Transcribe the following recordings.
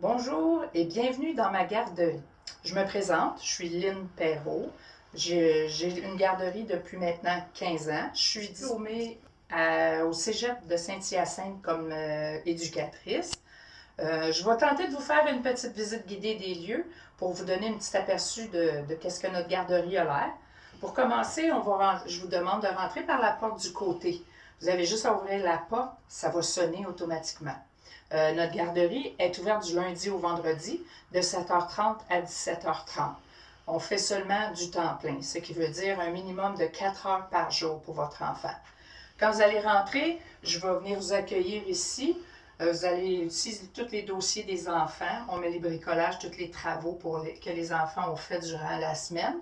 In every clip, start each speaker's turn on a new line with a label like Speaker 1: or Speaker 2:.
Speaker 1: Bonjour et bienvenue dans ma garderie. Je me présente, je suis Lynn Perrault. J'ai une garderie depuis maintenant 15 ans. Je suis diplômée au Cégep de Saint-Hyacinthe comme éducatrice. Je vais tenter de vous faire une petite visite guidée des lieux pour vous donner un petit aperçu de qu'est-ce que notre garderie a l'air. Pour commencer, je vous demande de rentrer par la porte du côté. Vous avez juste à ouvrir la porte, ça va sonner automatiquement. Notre garderie est ouverte du lundi au vendredi de 7h30 à 17h30. On fait seulement du temps plein, ce qui veut dire un minimum de 4 heures par jour pour votre enfant. Quand vous allez rentrer, je vais venir vous accueillir ici. Vous allez utiliser tous les dossiers des enfants. On met les bricolages, tous les travaux que les enfants ont fait durant la semaine.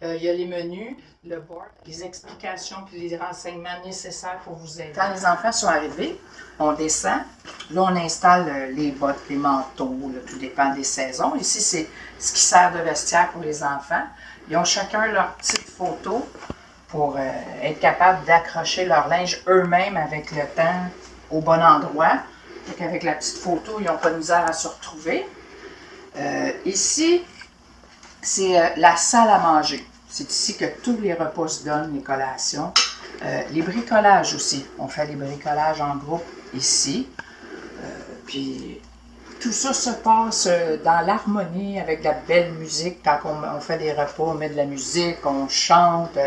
Speaker 1: Il y a les menus, le board, les explications puis les renseignements nécessaires pour vous aider. Quand les enfants sont arrivés, on descend. Là, on installe les bottes, les manteaux, là, tout dépend des saisons. Ici, c'est ce qui sert de vestiaire pour les enfants. Ils ont chacun leur petite photo pour être capable d'accrocher leur linge eux-mêmes avec le temps au bon endroit. Donc, avec la petite photo, ils n'ont pas de misère à se retrouver. Ici, c'est la salle à manger. C'est ici que tous les repas se donnent, les collations. Les bricolages aussi. On fait les bricolages en groupe ici. Puis tout ça se passe dans l'harmonie avec de la belle musique. Quand on fait des repas, on met de la musique, on chante.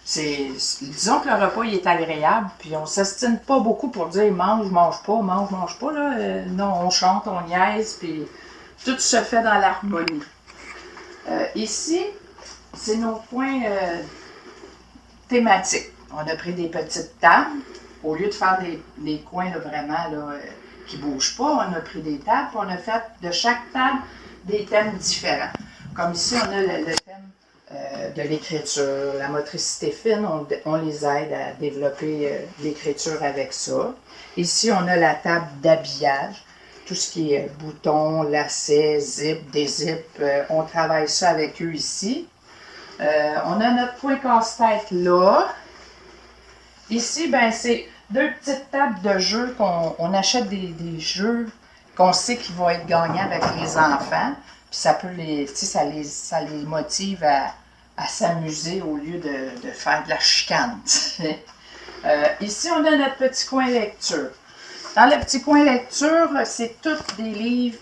Speaker 1: Disons que le repas il est agréable, puis on ne s'estime pas beaucoup pour dire mange, mange pas, mange, mange pas. Là. Non, on chante, on niaise, puis tout se fait dans l'harmonie. Ici, c'est nos coins thématiques. On a pris des petites tables. Au lieu de faire des coins là, vraiment là, qui ne bougent pas, on a pris des tables. On a fait de chaque table des thèmes différents. Comme ici, on a le thème de l'écriture, la motricité fine. On les aide à développer l'écriture avec ça. Ici, on a la table d'habillage. Tout ce qui est boutons, lacets, zip, dézip, on travaille ça avec eux ici. On a notre point casse-tête là. Ici, ben c'est deux petites tables de jeux qu'on achète des jeux qu'on sait qu'ils vont être gagnants avec les enfants. Puis ça peut ça les motive à s'amuser au lieu de faire de la chicane. Ici, on a notre petit coin lecture. Dans le petit coin lecture, c'est tous des livres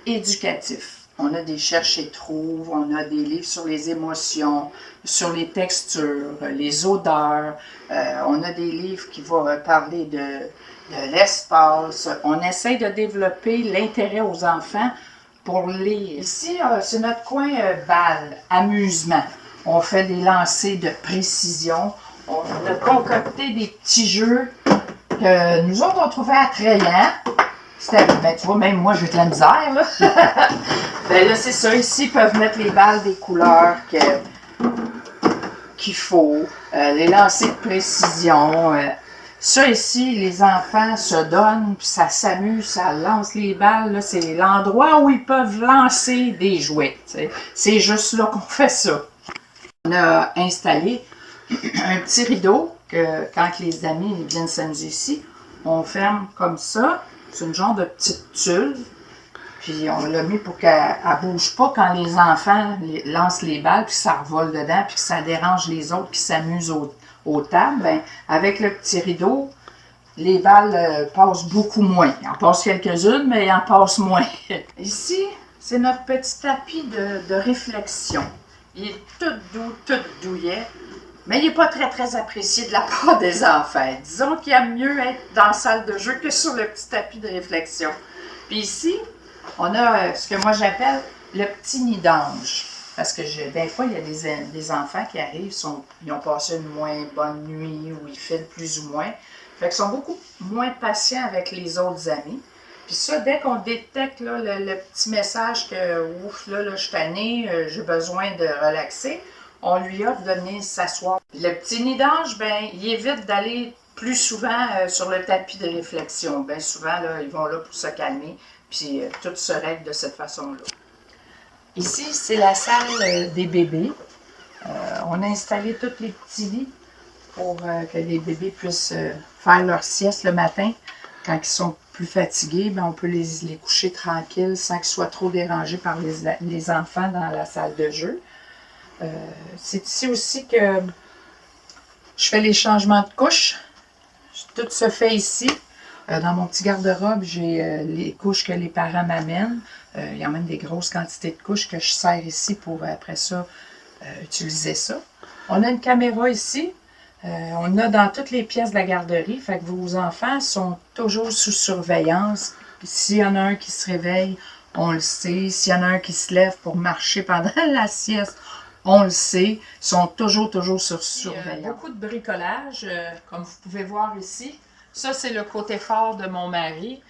Speaker 1: éducatifs. On a des cherche et trouve, on a des livres sur les émotions, sur les textures, les odeurs. On a des livres qui vont parler de l'espace. On essaie de développer l'intérêt aux enfants pour lire. Ici, c'est notre coin bal, amusement. On fait des lancers de précision. On a concocté des petits jeux que nous autres, on trouvait attrayants. Ben, tu vois, même moi, j'ai de la misère, là. Ben là, c'est ça. Ici, ils peuvent mettre les balles des couleurs qu'il faut. Les lancers de précision. Ça, ici, les enfants se donnent, puis ça s'amuse, ça lance les balles. C'est l'endroit où ils peuvent lancer des jouets. T'sais. C'est juste là qu'on fait ça. On a installé un petit rideau que quand les amis viennent s'amuser ici, on ferme comme ça. C'est une genre de petite tulle. Puis on l'a mis pour qu'elle ne bouge pas quand les enfants lancent les balles, puis ça revole dedans, puis que ça dérange les autres qui s'amusent aux tables. Ben, avec le petit rideau, les balles passent beaucoup moins. Il en passe quelques-unes, mais il en passe moins. Ici, c'est notre petit tapis de réflexion. Il est tout doux, tout douillet. Mais il n'est pas très, très apprécié de la part des enfants. Disons qu'il aime mieux être dans la salle de jeu que sur le petit tapis de réflexion. Puis ici, on a ce que moi j'appelle le petit nid d'ange. Parce que des fois, il y a des enfants qui arrivent, ils ont passé une moins bonne nuit ou ils filent plus ou moins. Fait qu'ils sont beaucoup moins patients avec les autres amis. Puis ça, dès qu'on détecte là, le petit message que « Ouf, là, je suis tannée, j'ai besoin de relaxer », on lui offre de venir s'asseoir. Le petit nid d'ange, ben, il évite d'aller plus souvent sur le tapis de réflexion. Bien souvent, là, ils vont là pour se calmer, puis tout se règle de cette façon-là. Ici, c'est la salle des bébés. On a installé tous les petits lits pour que les bébés puissent faire leur sieste le matin quand ils sont plus fatigués, ben on peut les coucher tranquilles sans qu'ils soient trop dérangés par les enfants dans la salle de jeu. C'est ici aussi que je fais les changements de couches. Tout se fait ici. Dans mon petit garde-robe, j'ai les couches que les parents m'amènent. Il y a même des grosses quantités de couches que je sers ici pour, après ça, utiliser ça. On a une caméra ici. On a dans toutes les pièces de la garderie. Fait que vos enfants sont toujours sous surveillance. S'il y en a un qui se réveille, on le sait. S'il y en a un qui se lève pour marcher pendant la sieste, on le sait. Ils sont toujours sur surveillance. Beaucoup de bricolage, comme vous pouvez voir ici. Ça, c'est le côté fort de mon mari.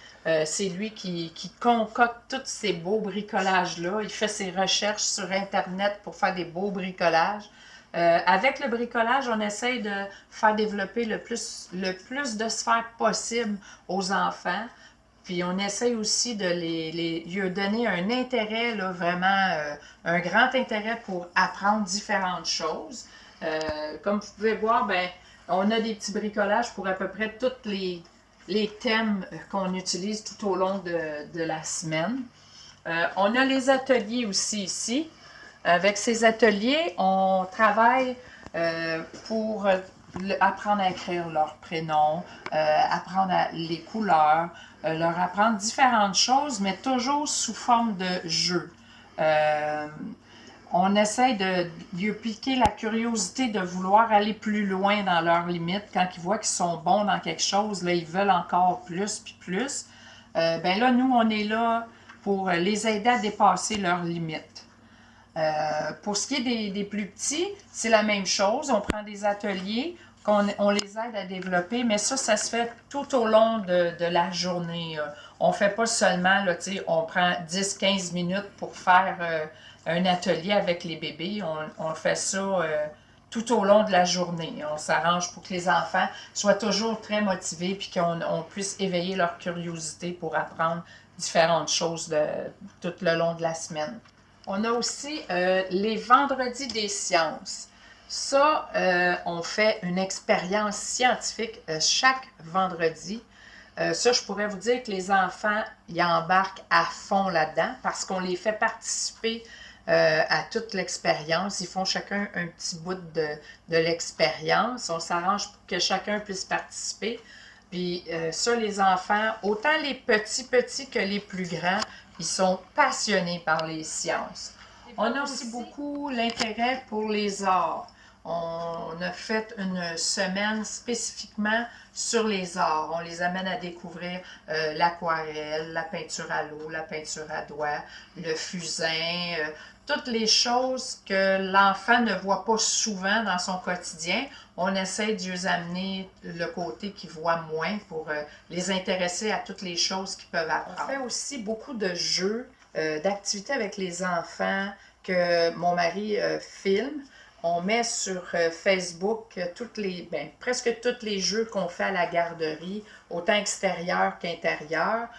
Speaker 1: C'est lui qui concocte tous ces beaux bricolages-là. Il fait ses recherches sur Internet pour faire des beaux bricolages. Avec le bricolage, on essaye de faire développer le plus de sphères possible aux enfants. Puis on essaye aussi de lui donner un intérêt, là, vraiment un grand intérêt pour apprendre différentes choses. Comme vous pouvez voir, ben, on a des petits bricolages pour à peu près tous les thèmes qu'on utilise tout au long de la semaine. On a les ateliers aussi ici. Avec ces ateliers, on travaille pour apprendre à écrire leur prénom, apprendre les couleurs, leur apprendre différentes choses, mais toujours sous forme de jeu. On essaie de lui piquer la curiosité de vouloir aller plus loin dans leurs limites. Quand ils voient qu'ils sont bons dans quelque chose, là, ils veulent encore plus puis plus. Ben là, nous, on est là pour les aider à dépasser leurs limites. Pour ce qui est des plus petits, c'est la même chose. On prend des ateliers, on les aide à développer, mais ça se fait tout au long de la journée. On ne fait pas seulement, là, on prend 10-15 minutes pour faire un atelier avec les bébés. On fait ça tout au long de la journée. On s'arrange pour que les enfants soient toujours très motivés et qu'on puisse éveiller leur curiosité pour apprendre différentes choses tout le long de la semaine. On a aussi les vendredis des sciences. Ça, on fait une expérience scientifique chaque vendredi. Ça, je pourrais vous dire que les enfants y embarquent à fond là-dedans parce qu'on les fait participer à toute l'expérience. Ils font chacun un petit bout de l'expérience. On s'arrange pour que chacun puisse participer. Puis ça, les enfants, autant les petits que les plus grands, ils sont passionnés par les sciences. On a aussi beaucoup l'intérêt pour les arts. On a fait une semaine spécifiquement sur les arts. On les amène à découvrir l'aquarelle, la peinture à l'eau, la peinture à doigts, le fusain, toutes les choses que l'enfant ne voit pas souvent dans son quotidien. On essaie de les amener le côté qu'ils voient moins pour les intéresser à toutes les choses qu'ils peuvent apprendre. On fait aussi beaucoup de jeux, d'activités avec les enfants que mon mari filme. On met sur Facebook presque tous les jeux qu'on fait à la garderie, autant extérieur qu'intérieur.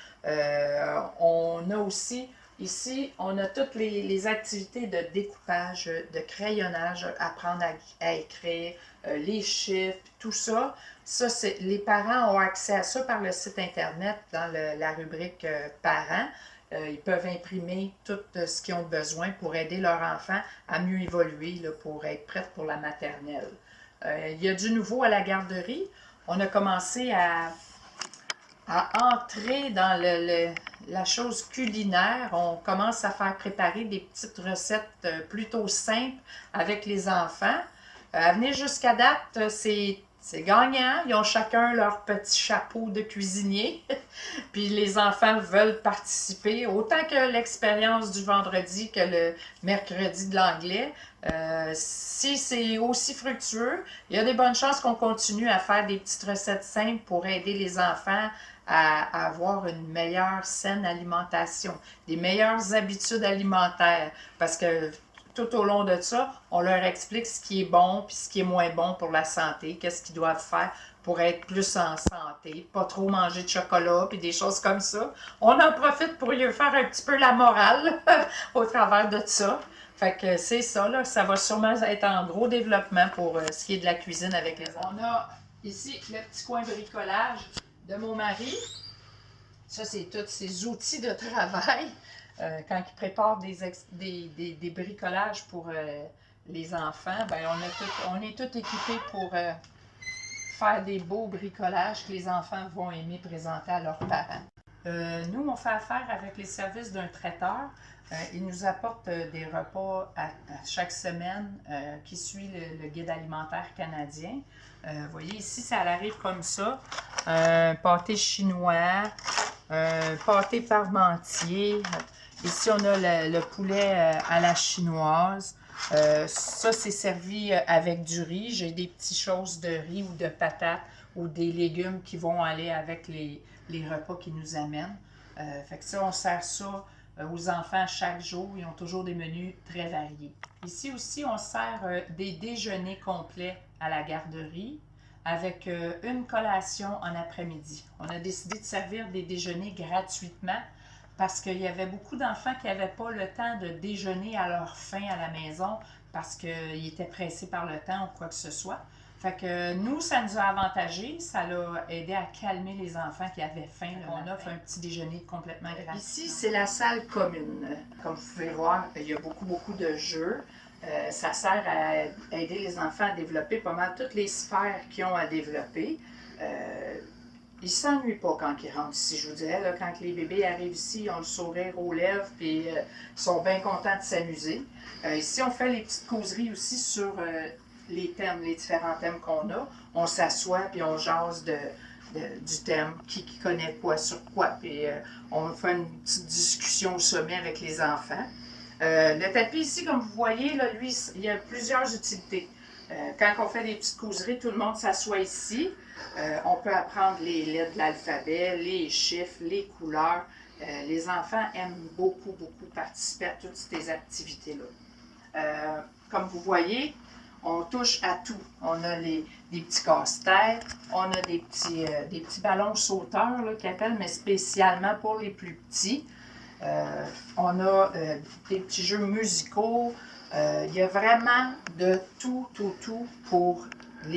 Speaker 1: On a aussi, ici, on a toutes les activités de découpage, de crayonnage, apprendre à écrire, les chiffres, tout ça. Ça, les parents ont accès à ça par le site Internet dans la rubrique parents. Ils peuvent imprimer tout ce qu'ils ont besoin pour aider leur enfant à mieux évoluer, là, pour être prête pour la maternelle. Il y a du nouveau à la garderie. On a commencé à entrer dans la chose culinaire. On commence à faire préparer des petites recettes plutôt simples avec les enfants. À venir jusqu'à date, c'est gagnant. Ils ont chacun leur petit chapeau de cuisinier. Puis les enfants veulent participer, autant que l'expérience du vendredi que le mercredi de l'anglais. Si c'est aussi fructueux, il y a des bonnes chances qu'on continue à faire des petites recettes simples pour aider les enfants à avoir une meilleure saine alimentation, des meilleures habitudes alimentaires. Parce que tout au long de ça, on leur explique ce qui est bon puis ce qui est moins bon pour la santé, qu'est-ce qu'ils doivent faire pour être plus en santé, pas trop manger de chocolat puis des choses comme ça. On en profite pour lui faire un petit peu la morale au travers de ça. Fait que c'est ça, là, ça va sûrement être en gros développement pour ce qui est de la cuisine avec les enfants. On a ici le petit coin bricolage de mon mari. Ça, c'est tous ces outils de travail. Quand ils préparent des bricolages pour les enfants, ben on est tous équipés pour faire des beaux bricolages que les enfants vont aimer présenter à leurs parents. Nous, on fait affaire avec les services d'un traiteur. Il nous apporte des repas à chaque semaine qui suit le guide alimentaire canadien. Vous voyez, ici, ça arrive comme ça. Pâté chinois, pâté parmentier. Ici, on a le poulet à la chinoise. Ça, c'est servi avec du riz. J'ai des petites choses de riz ou de patates ou des légumes qui vont aller avec les repas qu'ils nous amènent. Fait que ça, on sert ça aux enfants chaque jour. Ils ont toujours des menus très variés. Ici aussi, on sert des déjeuners complets à la garderie avec une collation en après-midi. On a décidé de servir des déjeuners gratuitement parce qu'il y avait beaucoup d'enfants qui n'avaient pas le temps de déjeuner à leur faim à la maison parce qu'ils étaient pressés par le temps ou quoi que ce soit. Fait que nous, ça nous a avantagés, ça l'a aidé à calmer les enfants qui avaient faim. On offre un petit déjeuner complètement gratuit. Ici, c'est la salle commune. Comme vous pouvez voir, il y a beaucoup de jeux. Ça sert à aider les enfants à développer pas mal toutes les sphères qu'ils ont à développer. Ils ne s'ennuient pas quand ils rentrent ici, je vous dirais. Là, quand les bébés arrivent ici, ils ont le sourire aux lèvres et ils sont bien contents de s'amuser. Ici, on fait les petites causeries aussi sur les thèmes, les différents thèmes qu'on a. On s'assoit et on jase du thème, qui connaît quoi sur quoi. Puis on fait une petite discussion au sommet avec les enfants. Le tapis ici, comme vous voyez, là, lui, il y a plusieurs utilités. Quand on fait des petites causeries, tout le monde s'assoit ici. On peut apprendre les lettres de l'alphabet, les chiffres, les couleurs. Les enfants aiment beaucoup participer à toutes ces activités-là. Comme vous voyez, on touche à tout. On a des petits casse-têtes, on a des petits ballons sauteurs qu'ils appellent, mais spécialement pour les plus petits. On a des petits jeux musicaux. Il y a vraiment de tout pour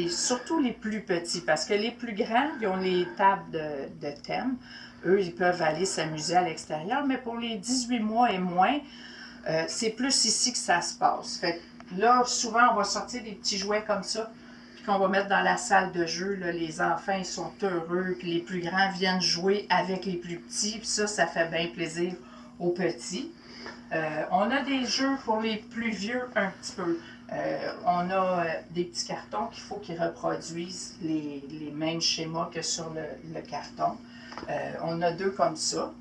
Speaker 1: surtout les plus petits, parce que les plus grands, ils ont les tables de thème. Eux, ils peuvent aller s'amuser à l'extérieur, mais pour les 18 mois et moins, c'est plus ici que ça se passe. Fait que là, souvent, on va sortir des petits jouets comme ça, puis qu'on va mettre dans la salle de jeu. Là, les enfants, ils sont heureux, puis les plus grands viennent jouer avec les plus petits, puis ça fait bien plaisir aux petits. On a des jeux pour les plus vieux un petit peu. On a des petits cartons qu'il faut qu'ils reproduisent les mêmes schémas que sur le carton. On a 2 comme ça.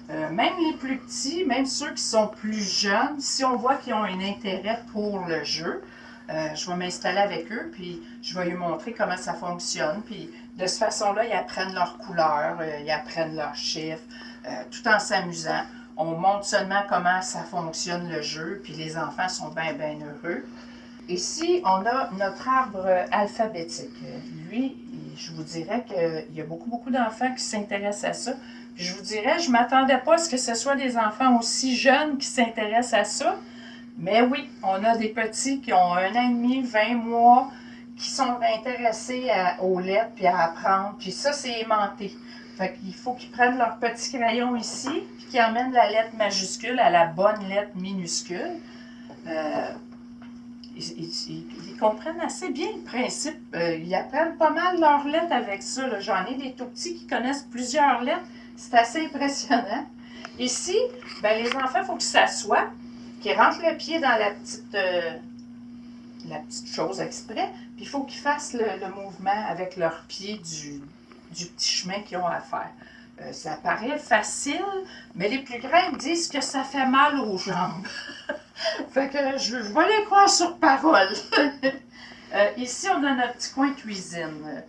Speaker 1: Même les plus petits, même ceux qui sont plus jeunes, si on voit qu'ils ont un intérêt pour le jeu, je vais m'installer avec eux, puis je vais lui montrer comment ça fonctionne. Puis de cette façon-là, ils apprennent leurs couleurs, ils apprennent leurs chiffres, tout en s'amusant. On montre seulement comment ça fonctionne le jeu, puis les enfants sont bien heureux. Ici, on a notre arbre alphabétique. Lui, je vous dirais qu'il y a beaucoup d'enfants qui s'intéressent à ça. Puis je vous dirais, je ne m'attendais pas à ce que ce soit des enfants aussi jeunes qui s'intéressent à ça. Mais oui, on a des petits qui ont 1 an et demi, 20 mois, qui sont intéressés aux lettres puis à apprendre. Puis ça, c'est aimanté. Fait qu'il faut qu'ils prennent leur petit crayon ici, puis qu'ils emmènent la lettre majuscule à la bonne lettre minuscule. Ils comprennent assez bien le principe. Ils apprennent pas mal leurs lettres avec ça. J'en ai des tout petits qui connaissent plusieurs lettres. C'est assez impressionnant. Ici, ben, les enfants, il faut qu'ils s'assoient, qu'ils rentrent le pied dans la petite chose exprès, puis il faut qu'ils fassent le mouvement avec leurs pieds du petit chemin qu'ils ont à faire. Ça paraît facile, mais les plus grands me disent que ça fait mal aux jambes. Fait que je vais les croire sur parole. Ici, on a notre petit coin cuisine.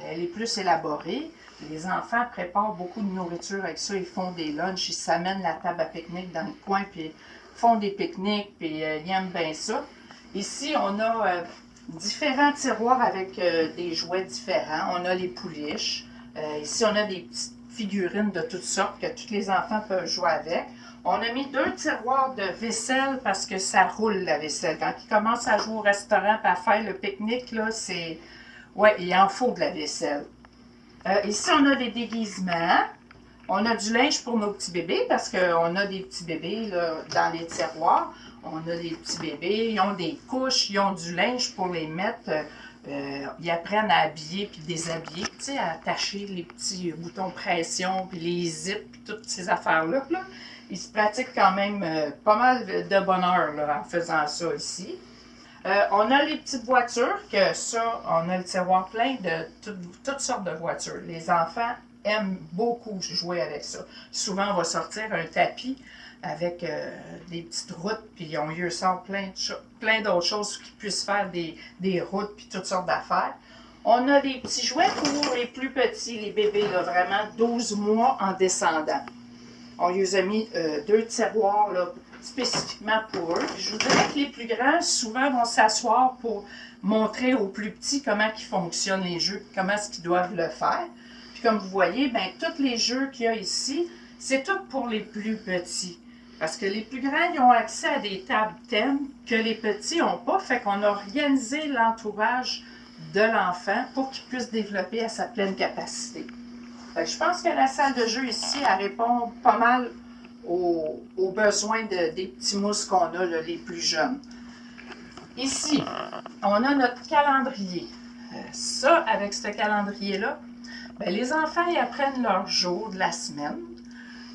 Speaker 1: Elle est plus élaborée. Les enfants préparent beaucoup de nourriture avec ça. Ils font des lunchs, ils s'amènent la table à pique-nique dans le coin, puis font des pique-niques, puis ils aiment bien ça. Ici, on a différents tiroirs avec des jouets différents. On a les pouliches. Ici, on a des petites figurines de toutes sortes que tous les enfants peuvent jouer avec. On a mis 2 tiroirs de vaisselle parce que ça roule la vaisselle. Quand ils commencent à jouer au restaurant et à faire le pique-nique, là, c'est... Ouais, il en faut de la vaisselle. Ici, on a des déguisements. On a du linge pour nos petits bébés parce qu'on a des petits bébés là, dans les tiroirs. On a des petits bébés, ils ont des couches, ils ont du linge pour les mettre. Ils apprennent à habiller puis déshabiller, tu sais, à attacher les petits boutons pression puis les zips puis toutes ces affaires-là. Là. Ils se pratiquent quand même pas mal de bonheur là, en faisant ça ici. On a les petites voitures, que ça, on a le tiroir plein de toutes sortes de voitures. Les enfants aiment beaucoup jouer avec ça. Souvent, on va sortir un tapis avec des petites routes, puis on y sort plein d'autres choses qui puissent faire des routes, puis toutes sortes d'affaires. On a des petits jouets pour les plus petits, les bébés, là, vraiment 12 mois en descendant. On lui a mis 2 tiroirs là, spécifiquement pour eux. Je vous dirais que les plus grands, souvent, vont s'asseoir pour montrer aux plus petits comment ils fonctionnent les jeux, comment est-ce qu'ils doivent le faire. Puis comme vous voyez, bien, tous les jeux qu'il y a ici, c'est tout pour les plus petits. Parce que les plus grands, ils ont accès à des tables thèmes que les petits n'ont pas. Fait qu'on a organisé l'entourage de l'enfant pour qu'il puisse développer à sa pleine capacité. Je pense que la salle de jeu ici, elle répond pas mal aux besoins des petits mousses qu'on a, là, les plus jeunes. Ici, on a notre calendrier. Ça, avec ce calendrier-là, bien, les enfants ils apprennent leur jour de la semaine.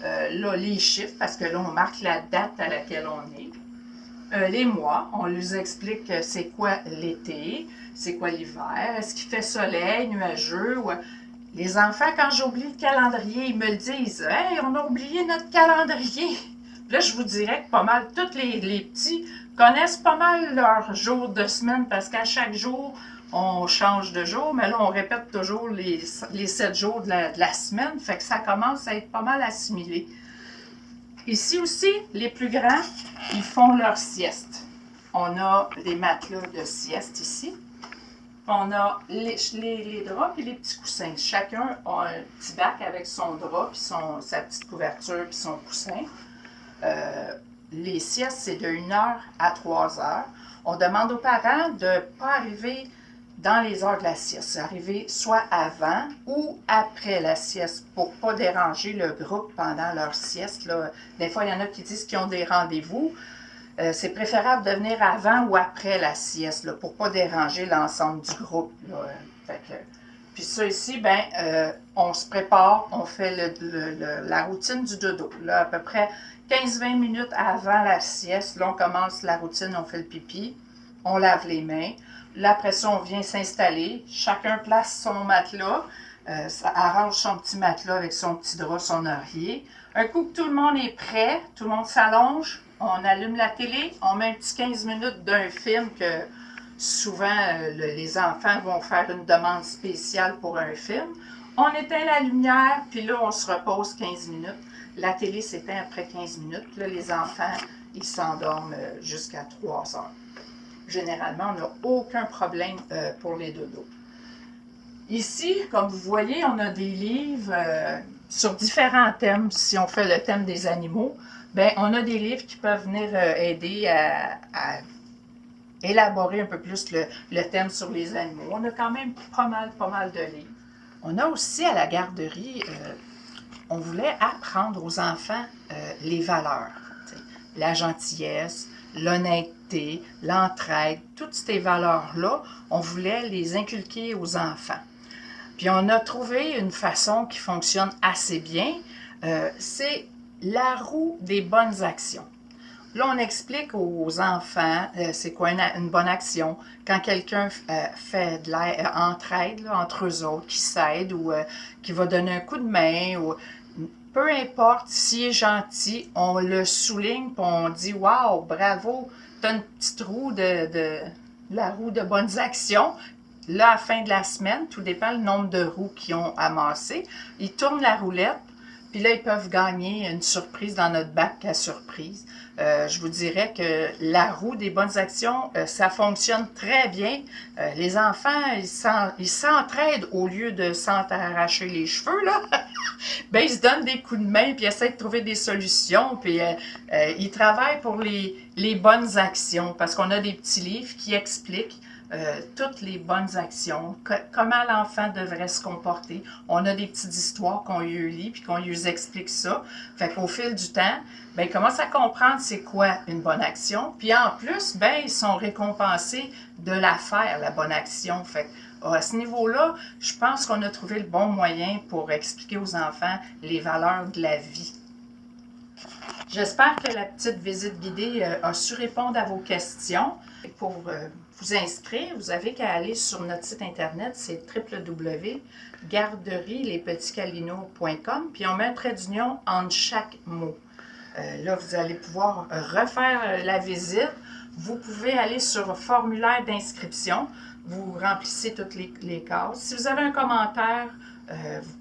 Speaker 1: Là, les chiffres, parce que là, on marque la date à laquelle on est. Les mois, on leur explique c'est quoi l'été, c'est quoi l'hiver, est-ce qu'il fait soleil, nuageux, ou... Les enfants, quand j'oublie le calendrier, ils me le disent. « Hey, on a oublié notre calendrier! » Là, je vous dirais que pas mal, tous les petits connaissent pas mal leur jour de semaine parce qu'à chaque jour, on change de jour, mais là, on répète toujours les 7 jours de la semaine, fait que ça commence à être pas mal assimilé. Ici aussi, les plus grands, ils font leur sieste. On a les matelas de sieste ici. On a les draps et les petits coussins. Chacun a un petit bac avec son drap, puis sa petite couverture, puis son coussin. Les siestes, c'est de 1 heure à 3 heures. On demande aux parents de ne pas arriver dans les heures de la sieste. Arriver soit avant ou après la sieste pour ne pas déranger le groupe pendant leur sieste. Là. Des fois, il y en a qui disent qu'ils ont des rendez-vous. C'est préférable de venir avant ou après la sieste là, pour ne pas déranger l'ensemble du groupe. Là. Puis ça ici, ben, on se prépare, on fait la routine du dodo. Là, à peu près 15-20 minutes avant la sieste, là, on commence la routine, on fait le pipi, on lave les mains. Là, après ça, on vient s'installer. Chacun place son matelas, arrange son petit matelas avec son petit drap, son oreiller. Un coup que tout le monde est prêt, tout le monde s'allonge, on allume la télé, on met un petit 15 minutes d'un film que souvent les enfants vont faire une demande spéciale pour un film. On éteint la lumière, puis là, on se repose 15 minutes. La télé s'éteint après 15 minutes. Là, les enfants, ils s'endorment jusqu'à 3 heures. Généralement, on n'a aucun problème pour les dodos. Ici, comme vous voyez, on a des livres sur différents thèmes. Si on fait le thème des animaux, bien, on a des livres qui peuvent venir aider à élaborer un peu plus le thème sur les animaux. On a quand même pas mal de livres. On a aussi à la garderie, on voulait apprendre aux enfants les valeurs. La gentillesse, l'honnêteté, l'entraide, toutes ces valeurs-là, on voulait les inculquer aux enfants. Puis on a trouvé une façon qui fonctionne assez bien, c'est la roue des bonnes actions. Là, on explique aux enfants c'est quoi une bonne action. Quand quelqu'un fait de l'entraide entre eux autres, qui s'aide ou qui va donner un coup de main, ou peu importe s'il est gentil, on le souligne et on dit « Wow, bravo, tu as une petite roue la roue de bonnes actions. » Là, à la fin de la semaine, tout dépend du nombre de roues qu'ils ont amassées. Ils tournent la roulette, puis là, ils peuvent gagner une surprise dans notre bac à surprise. Je vous dirais que la roue des bonnes actions, ça fonctionne très bien. Les enfants, ils s'entraident au lieu de s'arracher les cheveux, là. Ben, ils se donnent des coups de main, puis ils essaient de trouver des solutions, puis ils travaillent pour les bonnes actions, parce qu'on a des petits livres qui expliquent toutes les bonnes actions, comment l'enfant devrait se comporter. On a des petites histoires qu'on lui lit puis qu'on lui explique ça. Fait qu'au fil du temps, ben, ils commencent à comprendre c'est quoi une bonne action. Puis en plus, ben, ils sont récompensés de la faire, la bonne action. Fait à ce niveau-là, je pense qu'on a trouvé le bon moyen pour expliquer aux enfants les valeurs de la vie. J'espère que la petite visite guidée a su répondre à vos questions. Pour vous inscrire, vous avez qu'à aller sur notre site internet, c'est www.garderieslespetitscalinots.com, puis on met un trait d'union entre chaque mot. Là, vous allez pouvoir refaire la visite. Vous pouvez aller sur le formulaire d'inscription. Vous remplissez toutes les cases. Si vous avez un commentaire,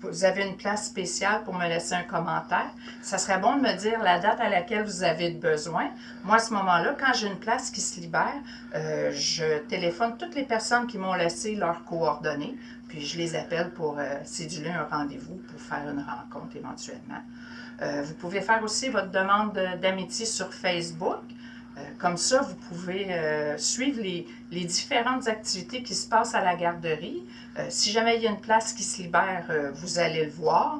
Speaker 1: vous avez une place spéciale pour me laisser un commentaire. Ça serait bon de me dire la date à laquelle vous avez besoin. Moi, à ce moment-là, quand j'ai une place qui se libère, je téléphone toutes les personnes qui m'ont laissé leurs coordonnées, puis je les appelle pour céduler un rendez-vous pour faire une rencontre éventuellement. Vous pouvez faire aussi votre demande d'amitié sur Facebook. Comme ça, vous pouvez suivre les différentes activités qui se passent à la garderie. Si jamais il y a une place qui se libère, vous allez le voir.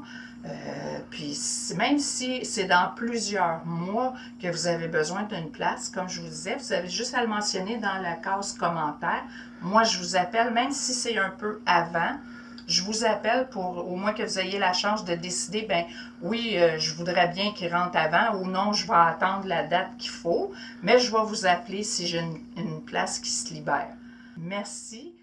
Speaker 1: Puis même si c'est dans plusieurs mois que vous avez besoin d'une place, comme je vous disais, vous avez juste à le mentionner dans la case commentaire. Moi, je vous appelle, même si c'est un peu avant, je vous appelle pour au moins que vous ayez la chance de décider, ben oui, je voudrais bien qu'il rentre avant ou non, je vais attendre la date qu'il faut, mais je vais vous appeler si j'ai une place qui se libère. Merci.